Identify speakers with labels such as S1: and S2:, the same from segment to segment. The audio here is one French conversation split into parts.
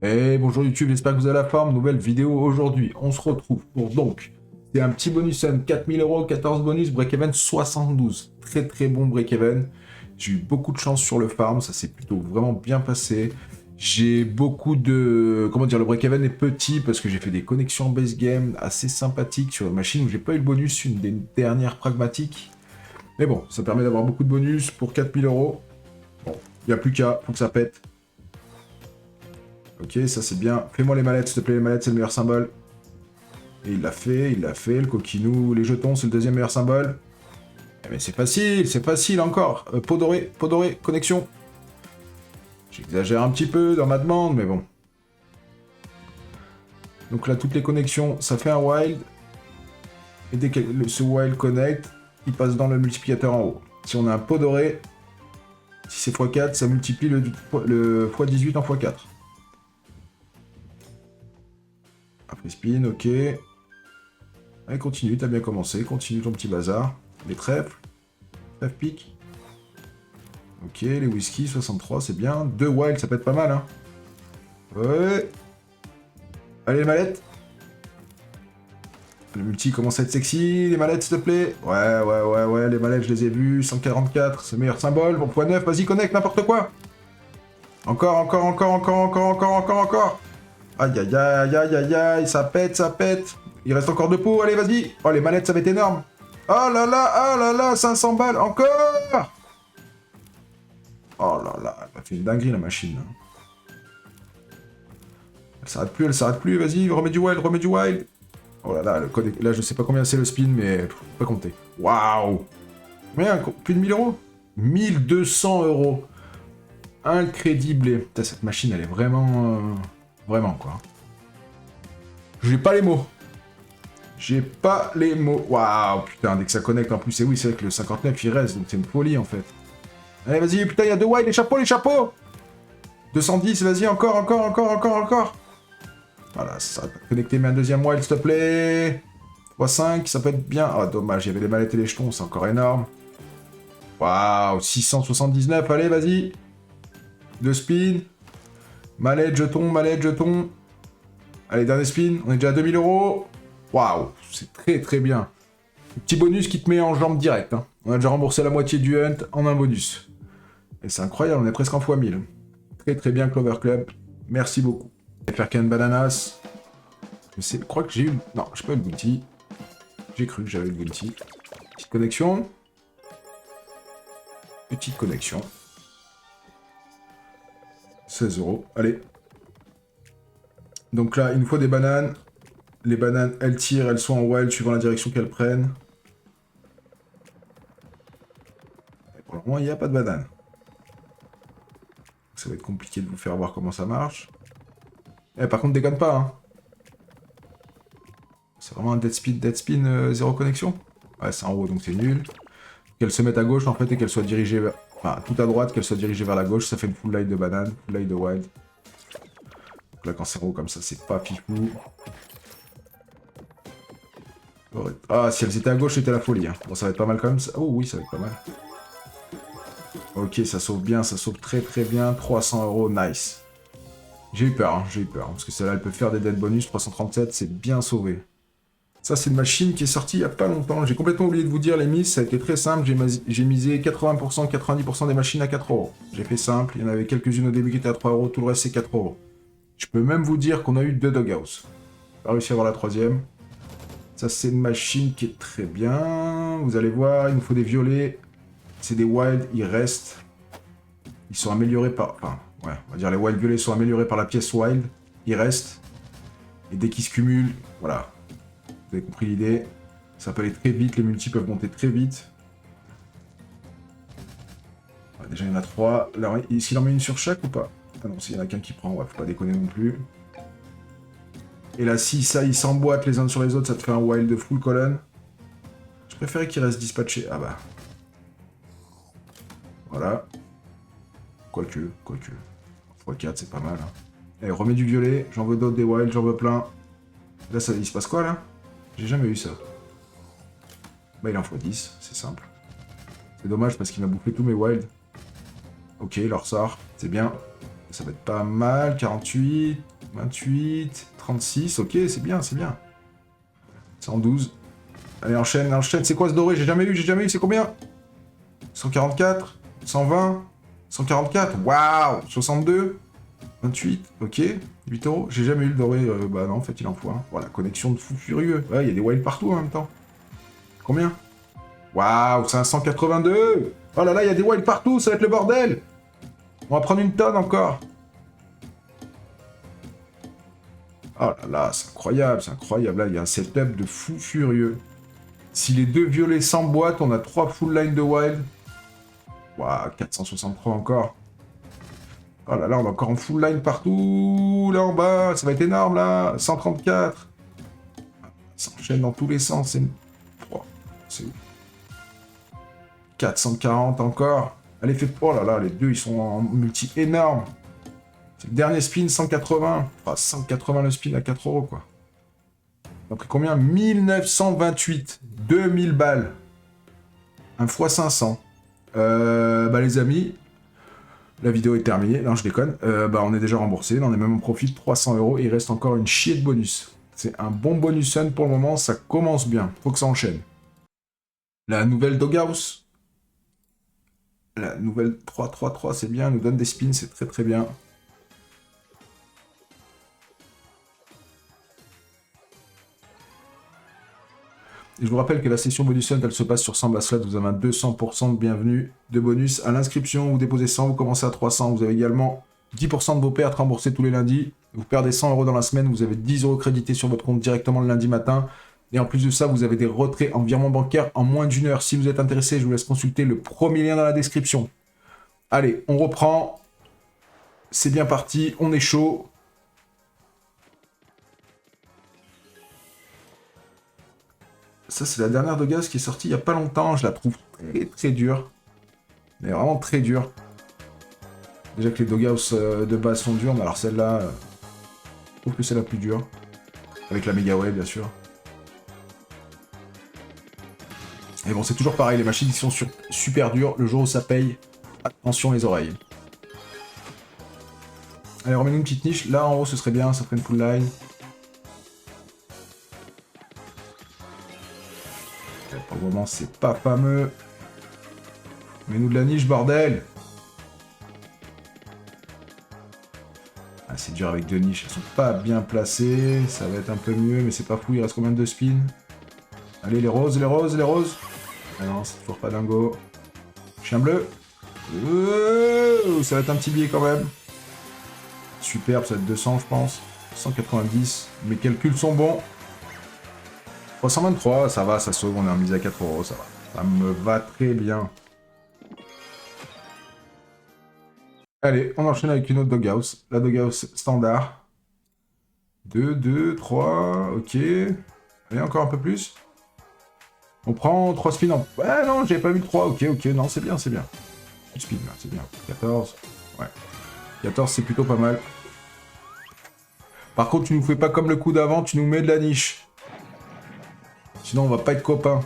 S1: Et bonjour YouTube, j'espère que vous avez la forme. Nouvelle vidéo aujourd'hui. On se retrouve pour donc, c'est un petit bonus sun, 4000 euros, 14 bonus, break-even 72. Très très bon break-even. J'ai eu beaucoup de chance sur le farm, ça s'est plutôt vraiment bien passé. J'ai beaucoup de... Comment dire, le break-even est petit parce que j'ai fait des connexions en base game assez sympathiques sur une machine où j'ai pas eu le bonus, une des dernières pragmatiques. Mais bon, ça permet d'avoir beaucoup de bonus pour 4000 euros. Bon, il n'y a plus qu'à, faut que ça pète. Ok, ça c'est bien. Fais-moi les mallettes, s'il te plaît, les mallettes c'est le meilleur symbole. Et il l'a fait, le coquinou, les jetons c'est le deuxième meilleur symbole. Eh mais c'est facile encore. Peau dorée, connexion. J'exagère un petit peu dans ma demande, mais bon. Donc là, toutes les connexions, ça fait un wild. Et dès que ce wild connecte, il passe dans le multiplicateur en haut. Si on a un pot doré, si c'est x4, ça multiplie le x18 en x4. Après spin, ok. Allez, continue, t'as bien commencé. Continue ton petit bazar. Les trèfles. Trèfle pique. Ok, les whisky, 63, c'est bien. 2 wild, ça peut être pas mal, hein. Ouais. Allez, les mallettes. Le multi commence à être sexy. Les mallettes, s'il te plaît. Ouais, les mallettes, je les ai vues. 144, c'est le meilleur symbole. Bon, x9, vas-y, connecte, n'importe quoi. Encore. Aïe, ça pète. Il reste encore 2 pots, allez, vas-y. Oh, les manettes, ça va être énorme. Oh là là, 500 balles, encore. Oh là là, elle m'a fait une dinguerie, la machine. Elle s'arrête plus, vas-y, remets du wild. Oh là là, là, je sais pas combien c'est le spin, mais faut pas compter. Waouh. Combien? Plus de 1000 euros? 1200 euros. Incrédible. Putain, cette machine, elle est vraiment... Vraiment, quoi. J'ai pas les mots. Waouh, putain, dès que ça connecte, en plus, c'est oui, c'est vrai que le 59, il reste, donc c'est une folie, en fait. Allez, vas-y, putain, il y a 2 wild, les chapeaux 210, vas-y, encore. Voilà, ça va connecter, mais un deuxième wild, s'il te plaît. 3-5, ça peut être bien. Ah, dommage, il y avait les mallettes et les jetons, c'est encore énorme. Waouh, 679, allez, vas-y. 2 spin. Mallette, jeton. Allez, dernier spin, on est déjà à 2000 euros. Waouh, c'est très bien. Petit bonus qui te met en jambe direct. Hein. On a déjà remboursé la moitié du hunt en un bonus. Et c'est incroyable, on est presque en x1000. Très bien, Clover Club. Merci beaucoup. Je vais faire qu'un bananas. Je crois que j'ai eu... Non, j'ai pas eu le bounty. J'ai cru que j'avais le bounty. Petite connexion. 16 euros. Allez. Donc là, il nous faut des bananes. Les bananes, elles tirent, elles sont en wild suivant la direction qu'elles prennent. Et pour le moment, il n'y a pas de bananes. Ça va être compliqué de vous faire voir comment ça marche. Eh, par contre, déconne pas, hein. C'est vraiment un dead spin, zéro connexion. Ouais, c'est en haut, donc c'est nul. Qu'elle se mette à gauche, en fait, et qu'elle soit dirigée vers... Enfin, tout à droite, qu'elle soit dirigée vers la gauche, ça fait une full light de banane, full light de wild. Donc là, quand c'est en haut comme ça, c'est pas fifou. Ah, si elles étaient à gauche, c'était la folie. Hein. Bon, ça va être pas mal quand même. Oh oui, ça va être pas mal. Ok, ça sauve bien, ça sauve très bien. 300 euros, nice. J'ai eu peur, parce que celle-là, elle peut faire des dead bonus. 337, c'est bien sauvé. Ça, c'est une machine qui est sortie il y a pas longtemps. J'ai complètement oublié de vous dire les mises, ça a été très simple. J'ai misé 80%, 90% des machines à 4 euros. J'ai fait simple, il y en avait quelques-unes au début qui étaient à 3 euros, tout le reste c'est 4 euros. Je peux même vous dire qu'on a eu 2 doghouse. Pas réussi à avoir la troisième. Ça, c'est une machine qui est très bien. Vous allez voir, il nous faut des violets. C'est des wild, ils restent. Ils sont améliorés par... Enfin, ouais, on va dire les wild violets sont améliorés par la pièce wild. Ils restent. Et dès qu'ils se cumulent, voilà. Vous avez compris l'idée. Ça peut aller très vite, les multis peuvent monter très vite. Ouais, déjà, il y en a 3. Est-ce qu'il en met une sur chaque ou pas? Ah non, s'il y en a qu'un qui prend, ouais, faut pas déconner non plus. Et là, si ça, ils s'emboîtent les uns sur les autres, ça te fait un wild de full colonne. Je préférais qu'il reste dispatché. Ah bah. Voilà. Quoique. x4, c'est pas mal. Hein. Allez, remets du violet. J'en veux d'autres, des wild, j'en veux plein. Là, ça, il se passe quoi, là? J'ai jamais eu ça. Bah, il en faut 10, c'est simple. C'est dommage parce qu'il m'a bouffé tous mes wilds. Ok, il leur sort. C'est bien. Ça va être pas mal. 48. 28, 36, ok, c'est bien, c'est bien. 112. Allez, enchaîne, enchaîne. C'est quoi ce doré? J'ai jamais eu, c'est combien? 144, 120, 144, waouh, 62, 28, ok, 8 euros. J'ai jamais eu le doré, bah non, en fait, il en faut un. Voilà, connexion de fou furieux. Ouais, il y a des wilds partout en même temps. Combien? Waouh, 582. Oh là là, il y a des wilds partout, ça va être le bordel. On va prendre une tonne encore. Oh là là, c'est incroyable, c'est incroyable. Là, il y a un setup de fou furieux. Si les deux violets s'emboîtent, on a 3 full line de wild. Waouh, 463 encore. Oh là là, on est encore en full line partout. Là en bas, ça va être énorme là. 134. Ça s'enchaîne dans tous les sens. C'est où? 440 encore. Allez, fait... Oh là là, les deux, ils sont en multi énorme. C'est le dernier spin, 180. Enfin, 180 le spin à 4 euros, quoi. On a pris combien? 1928. 2000 balles. Un x 500. Bah les amis, la vidéo est terminée. Non, je déconne. Bah on est déjà remboursé. On est même en profit de 300 euros. Et il reste encore une chier de bonus. C'est un bon bonus sun pour le moment. Ça commence bien. Faut que ça enchaîne. La nouvelle Doghouse. La nouvelle 333, c'est bien. Elle nous donne des spins. C'est très très bien. Et je vous rappelle que la session bonus hunt, elle se passe sur 100 Basslat. Vous avez un 200% de bienvenue de bonus à l'inscription. Vous déposez 100, vous commencez à 300. Vous avez également 10% de vos pertes remboursées tous les lundis. Vous perdez 100 euros dans la semaine. Vous avez 10 euros crédités sur votre compte directement le lundi matin. Et en plus de ça, vous avez des retraits en virement bancaire en moins d'une heure. Si vous êtes intéressé, je vous laisse consulter le premier lien dans la description. Allez, on reprend. C'est bien parti. On est chaud. Ça, c'est la dernière de gaz qui est sortie il n'y a pas longtemps. Je la trouve très très dure. Mais vraiment très dure. Déjà que les Doghouse de base sont dures, mais alors celle-là, je trouve que c'est la plus dure. Avec la Mega Wave, bien sûr. Et bon, c'est toujours pareil, les machines qui sont super dures. Le jour où ça paye, attention les oreilles. Allez, remets-nous une petite niche. Là, en haut, ce serait bien, ça ferait une full line. Pour le moment, c'est pas fameux. Mets-nous de la niche, bordel! Ah, c'est dur avec deux niches, elles sont pas bien placées. Ça va être un peu mieux, mais c'est pas fou. Il reste combien de spins? Allez, les roses, les roses, les roses! Ah non, c'est toujours pas dingo. Chien bleu! Ça va être un petit billet quand même. Superbe, ça va être 200, je pense. 190. Mes calculs sont bons. 323, ça va, ça sauve. On est en mise à 4 euros, ça va. Ça me va très bien. Allez, on enchaîne avec une autre Doghouse. La Doghouse standard. 2, 2, 3, ok. Allez, encore un peu plus. On prend 3 spins en... Ouais, non, j'avais pas vu le 3, ok, ok, non, c'est bien, c'est bien. 1 spin, là, c'est bien. 14, ouais. 14, c'est plutôt pas mal. Par contre, tu nous fais pas comme le coup d'avant, tu nous mets de la niche. Sinon, on va pas être copains.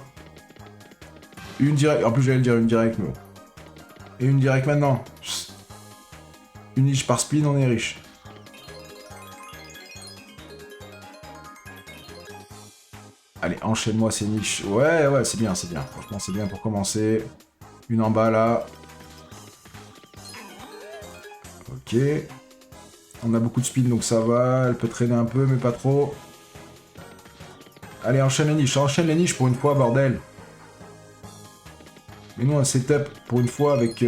S1: Une direct... En plus, j'allais le dire une direct, mais bon. Et une direct maintenant. Une niche par spin, on est riche. Allez, enchaîne-moi ces niches. Ouais, ouais, c'est bien, c'est bien. Franchement, c'est bien pour commencer. Une en bas, là. Ok. On a beaucoup de spin, donc ça va. Elle peut traîner un peu, mais pas trop. Allez, enchaîne les niches pour une fois, bordel. Mets-nous un setup pour une fois avec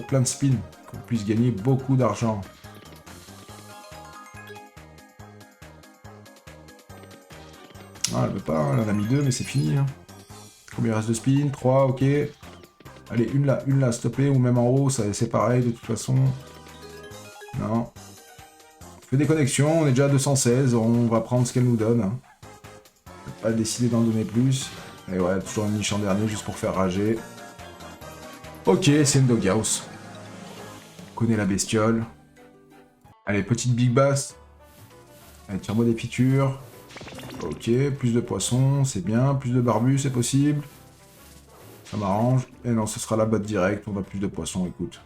S1: plein de spin. Qu'on puisse gagner beaucoup d'argent. Ah, elle veut pas, hein. Elle en a mis 2, mais c'est fini. Hein. Combien il reste de spin? 3, ok. Allez, une là, s'il te plaît. Ou même en haut, c'est pareil, de toute façon. Non. On fait des connexions, on est déjà à 216. On va prendre ce qu'elle nous donne. Hein. On peut pas décider d'en donner plus. Et ouais, toujours une niche en dernier, juste pour faire rager. Ok, c'est une Doghouse. On connaît la bestiole. Allez, petite Big Bass. Allez, tire-moi des features. Ok, plus de poissons, c'est bien. Plus de barbus, c'est possible. Ça m'arrange. Et non, ce sera la botte directe. On a plus de poissons, écoute.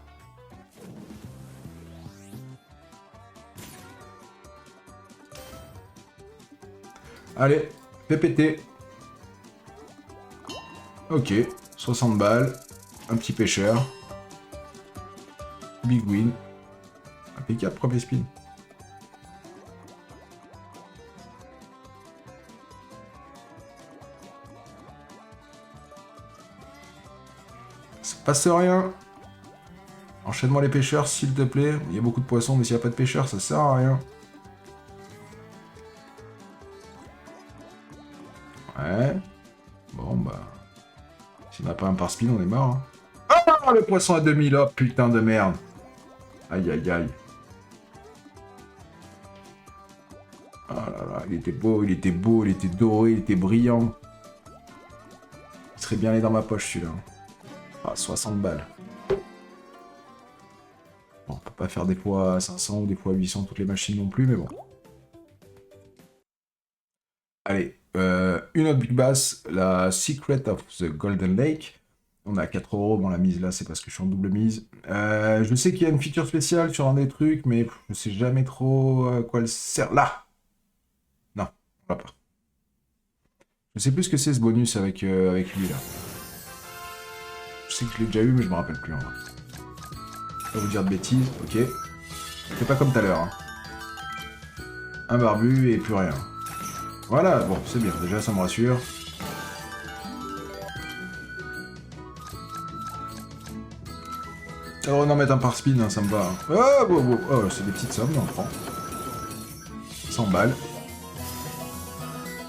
S1: Allez, fais péter. Ok, 60 balles. Un petit pêcheur. Big win. Impeccable, premier spin. Ça passe rien. Enchaîne-moi les pêcheurs, s'il te plaît. Il y a beaucoup de poissons, mais s'il n'y a pas de pêcheurs, ça sert à rien. Ouais. Bon, bah... S'il n'y en a pas un par spin, on est mort. Hein. Ah, le poisson à 2000, oh putain de merde. Aïe, aïe, aïe. Ah là là, il était beau, il était beau, il était doré, il était brillant. Il serait bien allé dans ma poche, celui-là. Ah, 60 balles. Bon, on peut pas faire des fois 500 ou des fois 800 toutes les machines non plus, mais bon. Allez, une autre Big Bass, la Secret of the Golden Lake. On a 4 €, bon la mise là c'est parce que je suis en double mise. Je sais qu'il y a une feature spéciale sur un des trucs, mais je sais jamais trop à quoi elle sert. Là! Non, on l'a pas. Je sais plus ce que c'est ce bonus avec lui là. Je sais que je l'ai déjà eu, mais je me rappelle plus en vrai. Je vais pas vous dire de bêtises, ok. C'est pas comme tout à l'heure. Hein. Un barbu et plus rien. Voilà, bon, c'est bien, déjà ça me rassure. Alors on en met un par spin, hein, ça me va. Hein. Oh, bon, oh, c'est des petites sommes, on prend. 100 balles.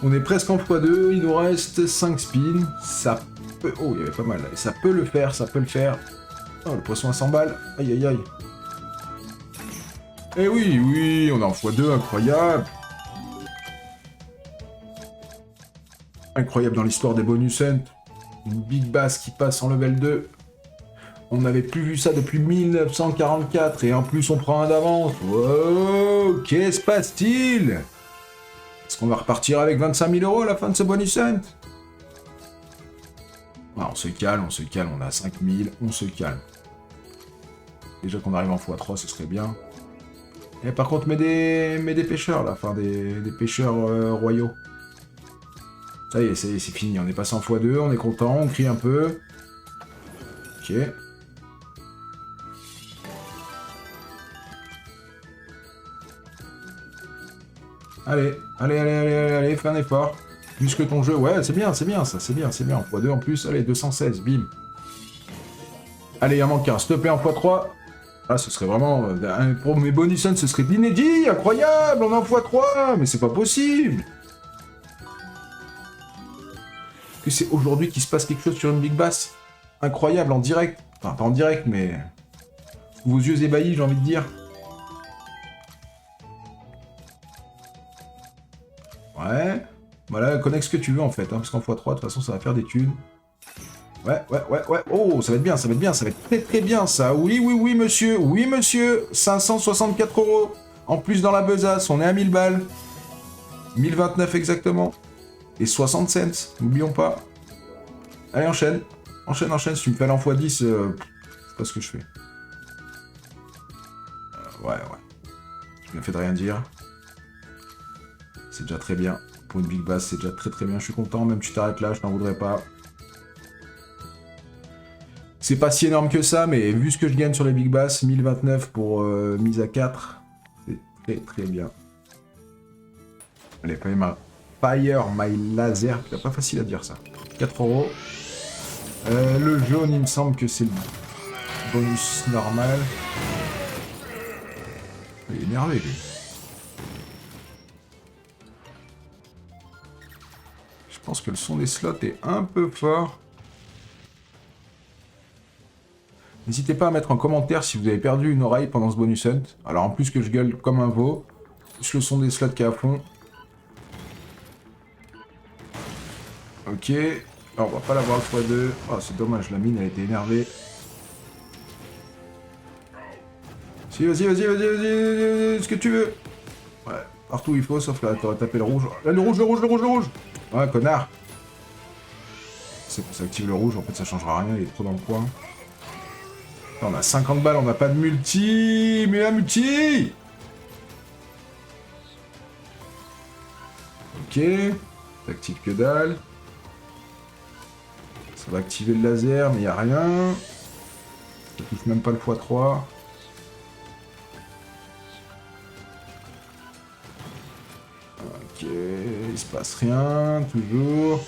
S1: On est presque en x2, il nous reste 5 spins. Ça peut... Oh, il y avait pas mal là. Ça peut le faire, ça peut le faire. Oh, le poisson à 100 balles. Aïe, aïe, aïe. Eh oui, oui, on est en x2, incroyable. Incroyable dans l'histoire des bonus hunt. Une Big Bass qui passe en level 2. On n'avait plus vu ça depuis 1944 et en plus on prend un d'avance. Wow, qu'est-ce passe-t-il? Est-ce qu'on va repartir avec 25 000 € à la fin de ce bonus hunt? On se calme, on a 5 000, on se calme. Déjà qu'on arrive en x3, ce serait bien. Et par contre, mets des pêcheurs là, enfin des pêcheurs royaux. Ça y est, c'est fini, on est passé en x2, on est content, on crie un peu. Ok. Allez, allez, fais un effort. Muscle ton jeu, ouais, c'est bien, ça, c'est bien, en x2 en plus, allez, 216, bim. Allez, il en manque un, s'il te plaît, en x3. Ah, ce serait vraiment, pour mes bonus ce serait de l'inédit, incroyable, on est en x3, mais c'est pas possible. Que c'est aujourd'hui qu'il se passe quelque chose sur une Big Bass. Incroyable, en direct. Enfin, pas en direct, mais... Vos yeux ébahis, j'ai envie de dire. Ouais. Voilà, connecte ce que tu veux, en fait. Hein, parce qu'en x3, de toute façon, ça va faire des thunes. Ouais. Oh, ça va être bien, ça va être très bien, ça. Oui, monsieur. Oui, monsieur. 564 €. En plus, dans la besace, on est à 1000 balles. 1029 exactement. Et 60 cents, n'oublions pas. Allez, enchaîne. Enchaîne. Si tu me fais aller en x10, c'est pas ce que je fais. Ouais. Je bien fait de rien dire. C'est déjà très bien. Pour une Big Bass, c'est déjà très bien. Je suis content, même tu t'arrêtes là, je n'en voudrais pas. C'est pas si énorme que ça, mais vu ce que je gagne sur les Big Bass, 1029 pour mise à 4, c'est très bien. Allez, Fire My Laser, c'est pas facile à dire ça. 4 €. Le jaune, il me semble que c'est le bonus normal. Il est énervé, lui. Je pense que le son des slots est un peu fort. N'hésitez pas à mettre en commentaire si vous avez perdu une oreille pendant ce bonus hunt. Alors en plus que je gueule comme un veau, plus le son des slots qui est à fond. Ok. Alors, on va pas l'avoir le x2. Oh, c'est dommage, la mine elle était énervée. Si, vas-y, ce que tu veux. Ouais, partout où il faut, sauf là, t'aurais tapé le rouge. Là, le rouge. Ouais, connard. C'est pour ça active le rouge, en fait ça changera rien, il est trop dans le coin. Là, on a 50 balles, on n'a pas de multi. Mais la multi. Ok. Tactique que dalle. Ça va activer le laser, mais il n'y a rien. Ça touche même pas le x3. Ok, il se passe rien, toujours.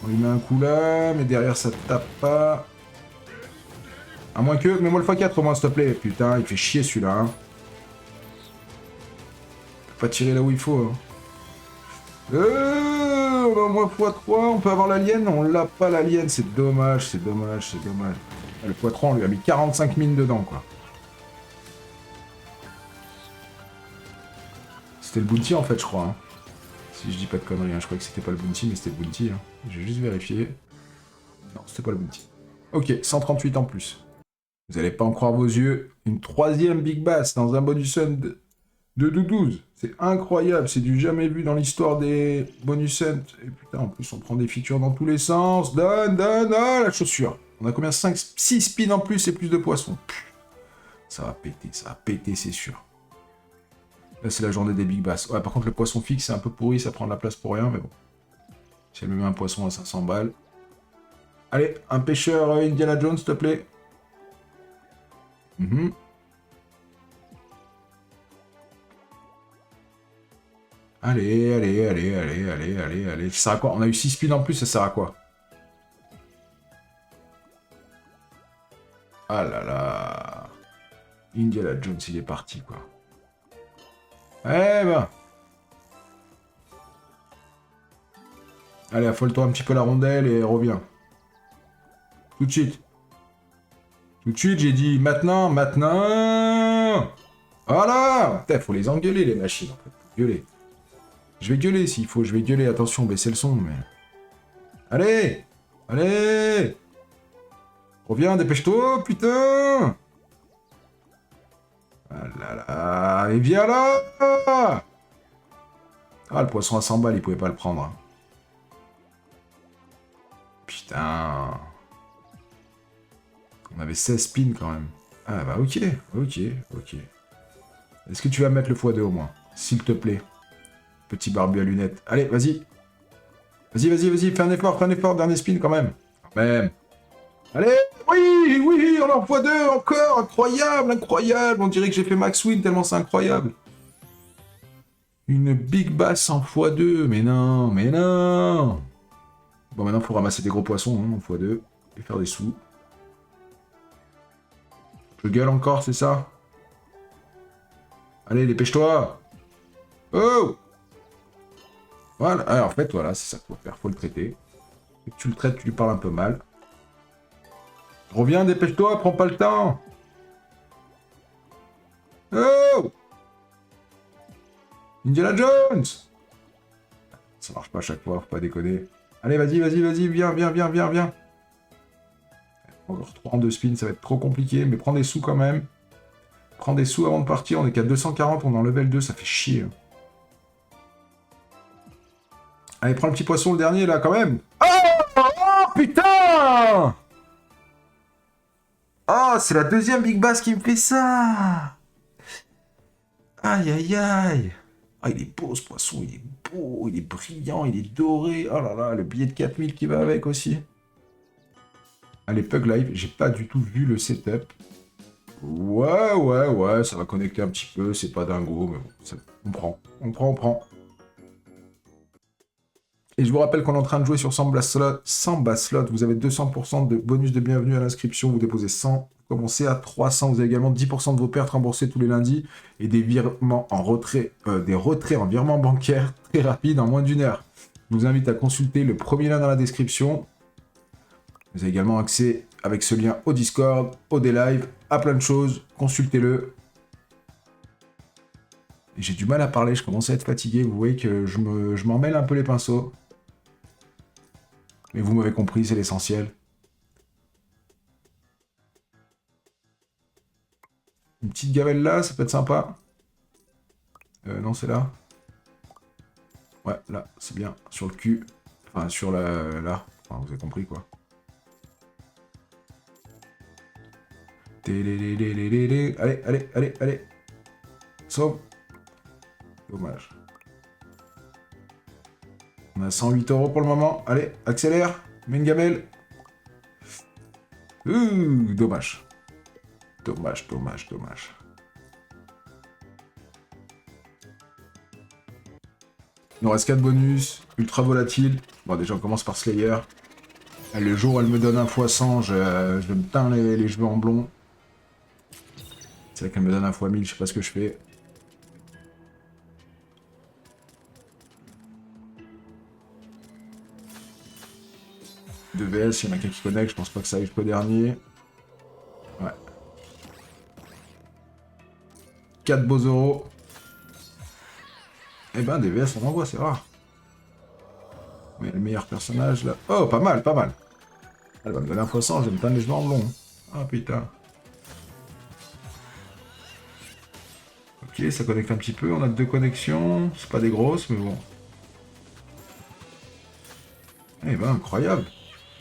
S1: On lui met un coup là, mais derrière ça tape pas. À moins que... Mets-moi le x4 au moins, s'il te plaît. Putain, il fait chier celui-là. Hein. Il peut pas tirer là où il faut. Hein. On a au moins x3, on peut avoir l'alien. On l'a pas l'alien, c'est dommage, c'est dommage, c'est dommage. Le x3, on lui a mis 45 mines dedans, quoi. C'était le bounty en fait, je crois. Hein. Si je dis pas de conneries, hein. Je crois que c'était pas le bounty, mais c'était le bounty. Hein. Je vais juste vérifier. Non, c'était pas le bounty. Ok, 138 en plus. Vous allez pas en croire vos yeux. Une troisième Big Bass dans un bonus hunt de 12. C'est incroyable, c'est du jamais vu dans l'histoire des bonus hunt. Et putain, en plus, on prend des features dans tous les sens. Donne, oh, la chaussure. On a combien 5, 6 spins en plus et plus de poissons. Ça va péter, c'est sûr. Là, c'est la journée des Big Bass. Ouais, par contre, le poisson fixe, c'est un peu pourri, ça prend de la place pour rien, mais bon. Si elle me met un poisson à 500 balles. Allez, un pêcheur Indiana Jones, s'il te plaît. Allez. Ça sert à quoi? On a eu 6 spins en plus, ça sert à quoi? Ah là là. Indiana Jones, il est parti, quoi. Eh ben. Allez, affole-toi un petit peu la rondelle et reviens. Tout de suite. Tout de suite, j'ai dit maintenant. Voilà. Putain, faut les engueuler, les machines, en fait. Faut gueuler. Je vais gueuler s'il faut, je vais gueuler. Attention, baissez le son, mais... Allez. Reviens, dépêche-toi, putain. Ah là là. Et viens là. Ah, le poisson à 100 balles, il pouvait pas le prendre. Putain. On avait 16 spins quand même. Ah bah ok. Est-ce que tu vas mettre le x2 au moins? S'il te plaît. Petit barbu à lunettes. Allez, vas-y. Vas-y, fais un effort, dernier spin quand même. Quand même. Allez, oui, on est en x2 encore, incroyable. On dirait que j'ai fait max win tellement c'est incroyable. Une big bass en x2, mais non. Bon, maintenant, faut ramasser des gros poissons hein, en x2 et faire des sous. Je gueule encore, c'est ça? Allez, dépêche-toi. Oh! Voilà, alors, en fait, voilà, c'est ça qu'il faut faire, faut le traiter. Et que tu le traites, tu lui parles un peu mal. Reviens, dépêche-toi, prends pas le temps. Oh! Indiana Jones! Ça marche pas à chaque fois, faut pas déconner. Allez, vas-y, viens. Encore 3 en 2 spins, ça va être trop compliqué, mais prends des sous quand même. Prends des sous avant de partir, on est qu'à 240, on est en level 2, ça fait chier. Allez, prends le petit poisson, le dernier, là, quand même. Oh, putain! Oh, c'est la deuxième Big Bass qui me fait ça! Aïe. Ah, il est beau, ce poisson, il est beau, il est brillant, il est doré. Oh là là, le billet de 4000 qui va avec aussi. Allez, Pug Live, j'ai pas du tout vu le setup. Ouais, ça va connecter un petit peu, c'est pas dingo, mais bon, ça, on prend. Et je vous rappelle qu'on est en train de jouer sur 100 Bass Slot, vous avez 200% de bonus de bienvenue à l'inscription, vous déposez 100, vous commencez à 300, vous avez également 10% de vos pertes remboursées tous les lundis, et des virements en retrait, des retraits en virement bancaire très rapides en moins d'une heure. Je vous invite à consulter le premier lien dans la description. Vous avez également accès avec ce lien au Discord, au D-Live, à plein de choses, consultez-le. J'ai du mal à parler, je commence à être fatigué, vous voyez que je m'en mêle un peu les pinceaux. Mais vous m'avez compris, c'est l'essentiel. Une petite gamelle là, ça peut être sympa. Non, c'est là. Ouais, là, c'est bien. Sur le cul. Enfin, sur la... là. Enfin, vous avez compris, quoi. Allez. Sauve. Dommage. On a 108 € pour le moment. Allez, accélère. Mets une gamelle. Dommage. Dommage, dommage, dommage. Il nous reste 4 bonus. Ultra volatile. Bon, déjà, on commence par Slayer. Le jour où elle me donne un x100, je me teins les cheveux en blond. C'est vrai qu'elle me donne un x1000, je sais pas ce que je fais. De VS, il y en a qu'un qui connecte, je pense pas que ça arrive jusqu'au dernier. Ouais. 4 beaux euros. Eh ben, des VS, on en voit, c'est rare. Mais le meilleur personnage, là... Oh, pas mal, pas mal. Elle va me donner un x100, je vais me teindre les cheveux en blond. Ah, putain. Ok, ça connecte un petit peu, on a 2 connexions. C'est pas des grosses, mais bon. Eh ben, incroyable.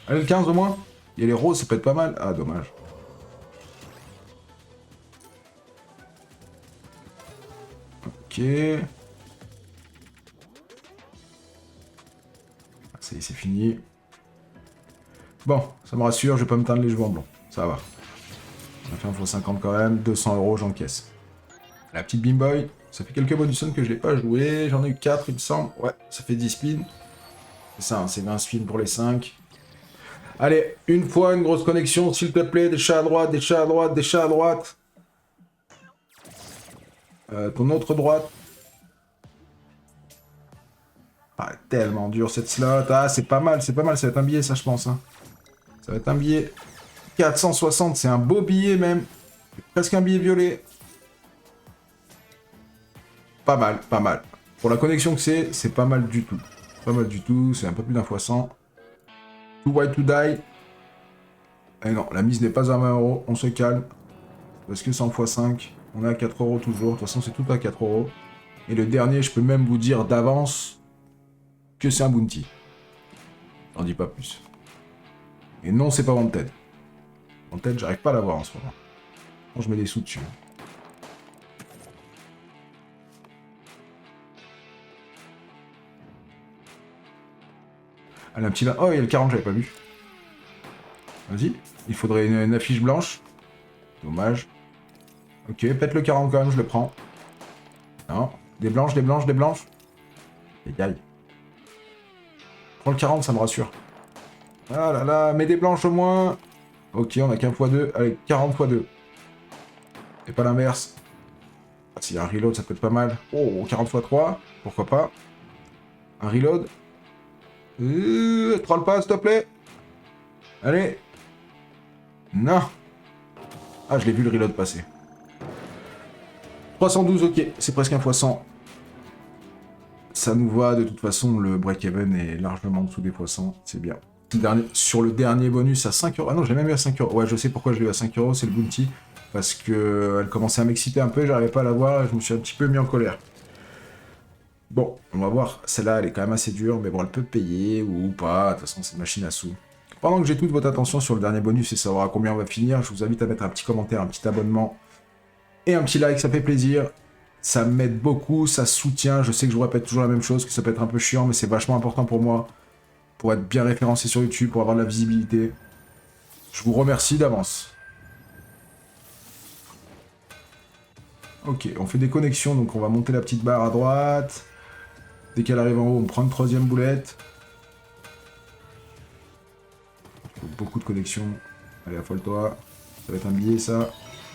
S1: Allez, le 15 au moins. Il y a les roses, ça peut être pas mal. Ah, dommage. Ok. Ça y est, c'est fini. Bon, ça me rassure, je vais pas me teindre les cheveux en blond. Ça va. On a fait un x50 quand même. 200 €, j'encaisse. La petite Beamboy. Ça fait quelques bonus que je l'ai pas joué. J'en ai eu 4, il me semble. Ouais, ça fait 10 spins. C'est ça, hein, c'est 20 spins pour les 5. Allez, une fois, une grosse connexion, s'il te plaît. Des chats à droite, des chats à droite, des chats à droite. Ton autre droite. Ah, tellement dur cette slot. Ah, c'est pas mal, c'est pas mal. Ça va être un billet, ça, je pense. Hein. Ça va être un billet. 460, c'est un beau billet, même. Presque un billet violet. Pas mal, pas mal. Pour la connexion que c'est pas mal du tout. Pas mal du tout, c'est un peu plus d'un x100. Too white to die. Et non, la mise n'est pas à 20 €, on se calme. Parce que 100 x 5, on est à 4 € toujours. De toute façon, c'est tout à 4 €. Et le dernier, je peux même vous dire d'avance que c'est un bounty. J'en dis pas plus. Et non, c'est pas Wanted. Wanted, j'arrive pas à l'avoir en ce moment. Bon, je mets des sous dessus. Allez, un petit... Oh, il y a le 40, j'avais pas vu. Vas-y. Il faudrait une affiche blanche. Dommage. Ok, peut-être le 40 quand même, je le prends. Non. Des blanches, des blanches, des blanches. Aïe aïe. Prends le 40, ça me rassure. Ah là là, mets des blanches au moins. Ok, on a qu'un x2. Allez, 40 x 2. Et pas l'inverse. Ah, s'il y a un reload, ça peut être pas mal. Oh, 40 x 3. Pourquoi pas. Un reload. Troll pas, s'il te plaît. Allez. Non. Ah, je l'ai vu le reload passer. 312, ok. C'est presque un x100. Ça nous va. De toute façon, le break-even est largement en dessous des x100. C'est bien. Sur le dernier bonus à 5 €. Ah non, je l'ai même eu à 5 €. Ouais, je sais pourquoi je l'ai eu à 5 €. C'est le bounty. Parce que elle commençait à m'exciter un peu. J'arrivais pas à la voir. Et je me suis un petit peu mis en colère. Bon, on va voir. Celle-là, elle est quand même assez dure. Mais bon, elle peut payer ou pas. De toute façon, c'est une machine à sous. Pendant que j'ai toute votre attention sur le dernier bonus et savoir à combien on va finir, je vous invite à mettre un petit commentaire, un petit abonnement et un petit like, ça fait plaisir. Ça m'aide beaucoup, ça soutient. Je sais que je vous répète toujours la même chose, que ça peut être un peu chiant, mais c'est vachement important pour moi, pour être bien référencé sur YouTube, pour avoir de la visibilité. Je vous remercie d'avance. Ok, on fait des connexions, donc on va monter la petite barre à droite. Dès qu'elle arrive en haut, on prend une troisième boulette. Beaucoup de connexions. Allez, affole-toi. Ça va être un billet, ça.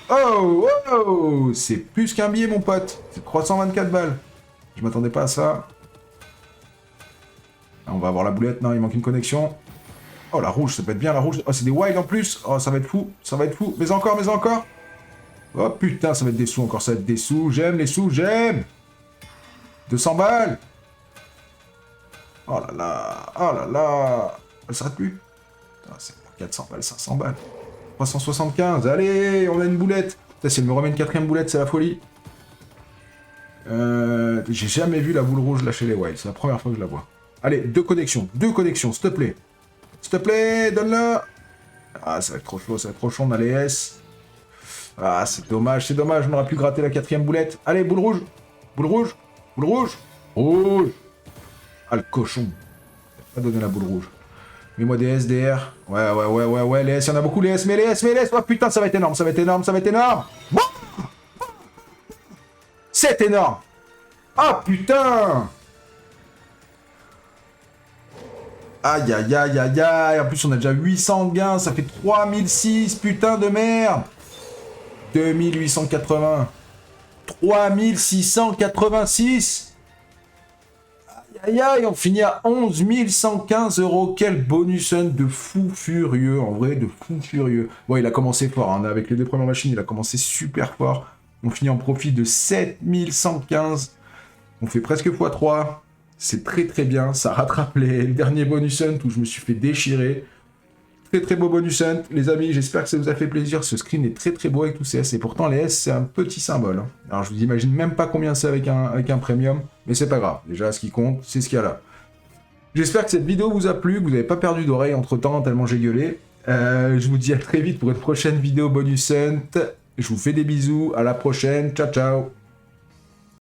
S1: Oh, oh, c'est plus qu'un billet, mon pote. C'est 324 balles. Je m'attendais pas à ça. Là, on va avoir la boulette. Non, il manque une connexion. Oh, la rouge, ça peut être bien, la rouge. Oh, c'est des wild en plus. Oh, ça va être fou. Ça va être fou. Mais encore, mais encore. Oh, putain, ça va être des sous encore. Ça va être des sous. J'aime les sous, j'aime. 200 balles. Oh là là. Oh là là. Elle s'arrête plus. Ah, c'est pour 400 balles, 500 balles. 375, allez, on a une boulette. Putain, si elle me remet une quatrième boulette, c'est la folie. J'ai jamais vu la boule rouge lâcher les wilds, c'est la première fois que je la vois. Allez, deux connexions, s'il te plaît. S'il te plaît, donne-la. Ah, ça va être trop chaud, ça va être trop chaud, on a les S. Ah, c'est dommage, on aurait pu gratter la quatrième boulette. Allez, boule rouge, boule rouge, boule rouge, rouge. Ah, le cochon. Pas donner la boule rouge. Mets-moi des SDR. Ouais, les S, il y en a beaucoup, les S, mais les S. Oh putain, ça va être énorme, ça va être énorme. Bon, c'est énorme. Ah putain. Aïe. En plus, on a déjà 800 gains, ça fait 3006, putain de merde. 2880. 3686. Aïe, on finit à 11 115 €. Quel bonus hunt de fou furieux, en vrai, de fou furieux. Bon, il a commencé fort, hein. Avec les 2 premières machines, il a commencé super fort. On finit en profit de 7115. On fait presque x3. C'est très bien, ça rattrape les derniers bonus hunt où je me suis fait déchirer. Très beau bonus hunt, les amis, j'espère que ça vous a fait plaisir. Ce screen est très beau avec tous ces S, et pourtant les S, c'est un petit symbole. Hein. Alors je vous imagine même pas combien c'est avec un premium, mais c'est pas grave. Déjà, ce qui compte, c'est ce qu'il y a là. J'espère que cette vidéo vous a plu, que vous n'avez pas perdu d'oreille entre-temps, tellement j'ai gueulé. Je vous dis à très vite pour une prochaine vidéo bonus hunt. Je vous fais des bisous, à la prochaine, ciao.